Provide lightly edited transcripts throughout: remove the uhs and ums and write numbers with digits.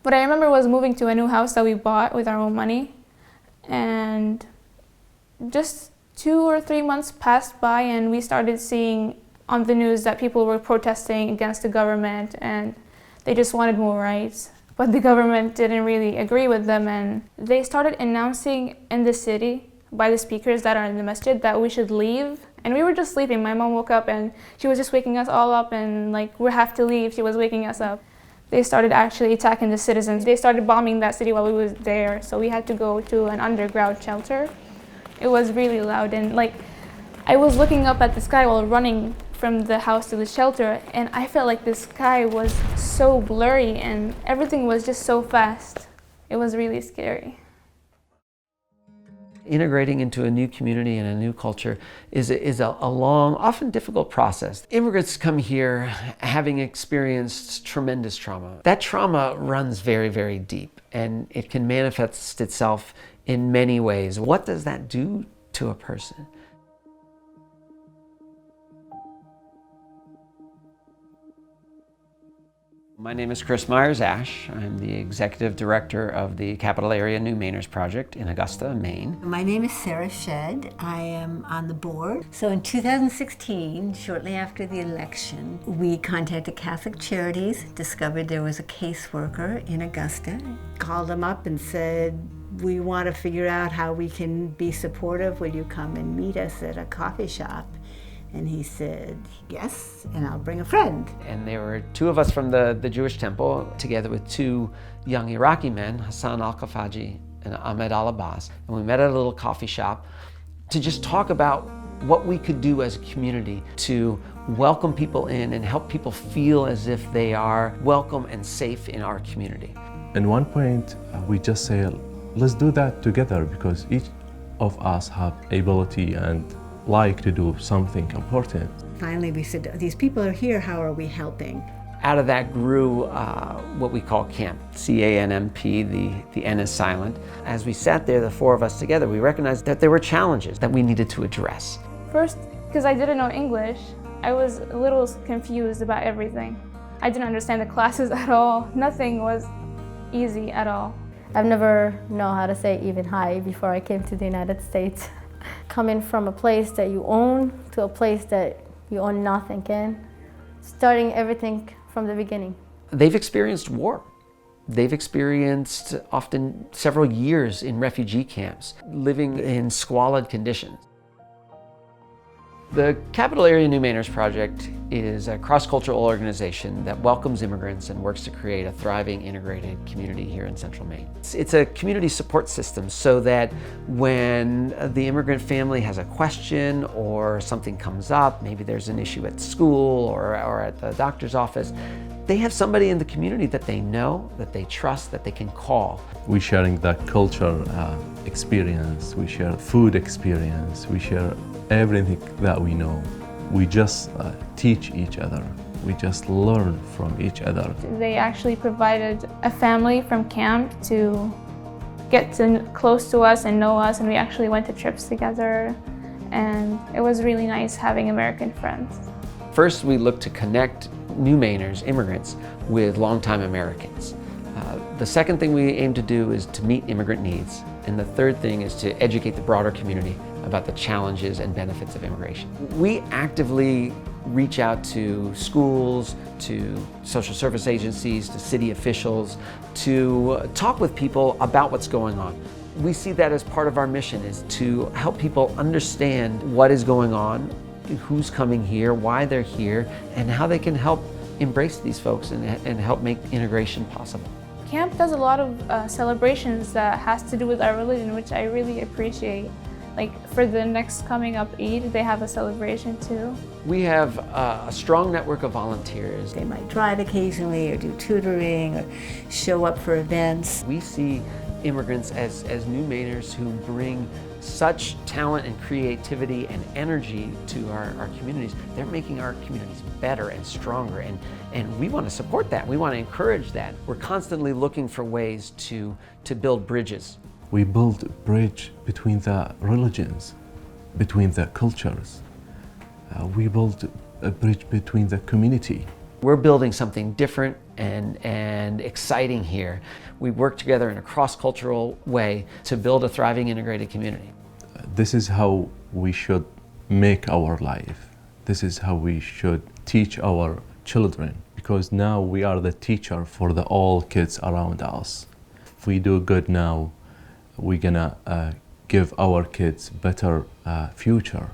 What I remember was moving to a new house that we bought with our own money, and just 2 or 3 months passed by and we started seeing on the news that people were protesting against the government and they just wanted more rights. But the government didn't really agree with them, and they started announcing in the city by the speakers that are in the masjid that we should leave. And we were just sleeping. My mom woke up and she was just waking us all up and like, we have to leave. She was waking us up. They started actually attacking the citizens. They started bombing that city while we was there, so we had to go to an underground shelter. It was really loud, and like, I was looking up at the sky while running from the house to the shelter, and I felt like the sky was so blurry and everything was just so fast. It was really scary. Integrating into a new community and a new culture is a long, often difficult process. Immigrants come here having experienced tremendous trauma. That trauma runs very, very deep, and it can manifest itself in many ways. What does that do to a person? My name is Chris Myers-Ash. I'm the Executive Director of the Capital Area New Mainers Project in Augusta, Maine. My name is Sarah Shedd. I am on the board. So in 2016, shortly after the election, we contacted Catholic Charities, discovered there was a caseworker in Augusta, called them up and said, we want to figure out how we can be supportive. Will you come and meet us at a coffee shop? And he said, yes, and I'll bring a friend. And there were 2 of us from the Jewish temple, together with 2 young Iraqi men, Hassan al-Khafaji and Ahmed al-Abbas. And we met at a little coffee shop to just talk about what we could do as a community to welcome people in and help people feel as if they are welcome and safe in our community. At one point, we just say, let's do that together, because each of us have ability and like to do something important. Finally, we said, these people are here, how are we helping? Out of that grew what we call CANMP, C-A-N-M-P, the N is silent. As we sat there, the 4 of us together, we recognized that there were challenges that we needed to address. First, because I didn't know English, I was a little confused about everything. I didn't understand the classes at all. Nothing was easy at all. I've never known how to say even hi before I came to the United States. Coming from a place that you own to a place that you own nothing in, starting everything from the beginning. They've experienced war. They've experienced often several years in refugee camps, living in squalid conditions. The Capital Area New Mainers Project is a cross-cultural organization that welcomes immigrants and works to create a thriving, integrated community here in Central Maine. It's a community support system so that when the immigrant family has a question or something comes up, maybe there's an issue at school or at the doctor's office, they have somebody in the community that they know, that they trust, that they can call. We're sharing that culture experience, we share food experience, we share everything that we know. We just teach each other. We just learn from each other. They actually provided a family from camp to get close to us and know us, and we actually went to trips together, and it was really nice having American friends. First, we look to connect new Mainers, immigrants, with longtime Americans. The second thing we aim to do is to meet immigrant needs. And the third thing is to educate the broader community about the challenges and benefits of immigration. We actively reach out to schools, to social service agencies, to city officials, to talk with people about what's going on. We see that as part of our mission, is to help people understand what is going on, who's coming here, why they're here, and how they can help embrace these folks and help make integration possible. Camp does a lot of celebrations that has to do with our religion, which I really appreciate. Like for the next coming up Eid, they have a celebration too. We have a strong network of volunteers. They might drive occasionally or do tutoring or show up for events. We see immigrants as new Mainers who bring such talent and creativity and energy to our communities. They're making our communities better and stronger, and we want to support that. We want to encourage that. We're constantly looking for ways to build bridges. We build a bridge between the religions, between the cultures. We build a bridge between the community. We're building something different and exciting here. We work together in a cross-cultural way to build a thriving integrated community. This is how we should make our life. This is how we should teach our children, because now we are the teacher for all kids around us. If we do good now, we're gonna give our kids better future.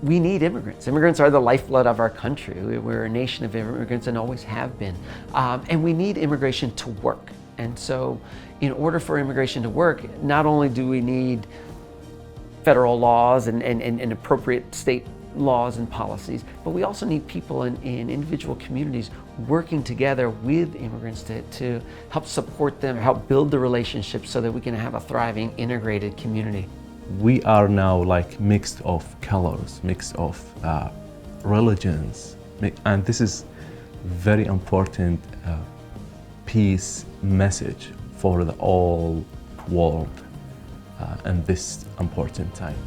We need immigrants. Immigrants are the lifeblood of our country. We're a nation of immigrants and always have been. And we need immigration to work. And so in order for immigration to work, not only do we need federal laws and appropriate state laws and policies, but we also need people in individual communities working together with immigrants to help support them, help build the relationships so that we can have a thriving, integrated community. We are now like mixed of colors, mixed of religions, and this is very important peace message for the whole world in this important time.